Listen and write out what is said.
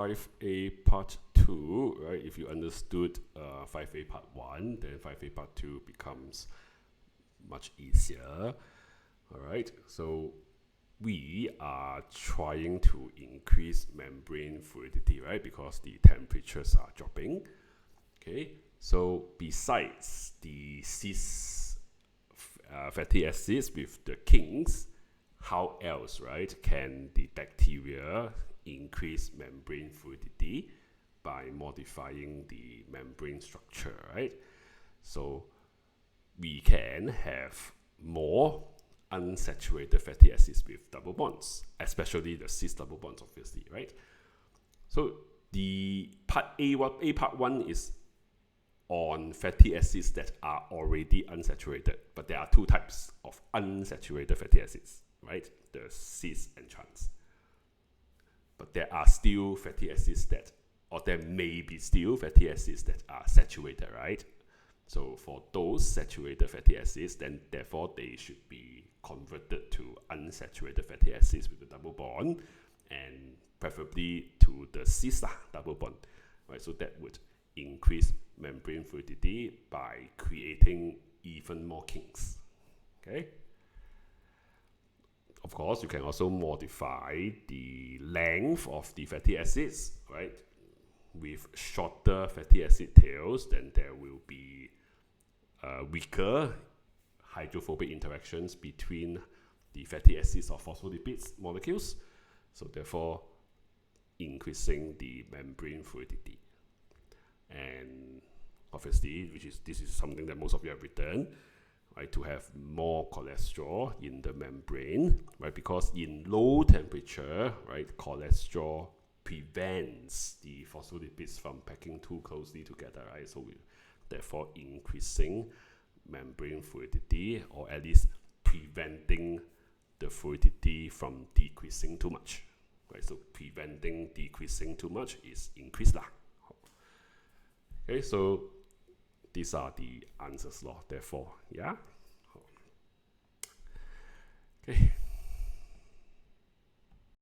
5A part 2, right? If you understood 5A part 1, then 5A part 2 becomes much easier. All right, so we are trying to increase membrane fluidity, right? Because the temperatures are dropping. Okay, so besides the cis fatty acids with the kinks, how else, right, can the bacteria increase membrane fluidity? By modifying the membrane structure, right? So we can have more unsaturated fatty acids with double bonds, especially the cis double bonds, obviously, right? So the A part 1 is on fatty acids that are already unsaturated, but there are two types of unsaturated fatty acids, right? The cis and trans. But there are still fatty acids that, or there may be still fatty acids that are saturated, right? So for those saturated fatty acids, then therefore they should be converted to unsaturated fatty acids with a double bond, and preferably to the cis double bond, right? So that would increase membrane fluidity by creating even more kinks. Okay. Of course, you can also modify the length of the fatty acids, right? With shorter fatty acid tails, then there will be weaker hydrophobic interactions between the fatty acids or phospholipids molecules. So therefore, increasing the membrane fluidity. And obviously, this is something that most of you have written, right, to have more cholesterol in the membrane, right? Because in low temperature, right, cholesterol prevents the phospholipids from packing too closely together, right? So therefore increasing membrane fluidity, or at least preventing the fluidity from decreasing too much, right? So preventing decreasing too much is increased lah. Okay, so these are the answers, therefore, yeah. Okay.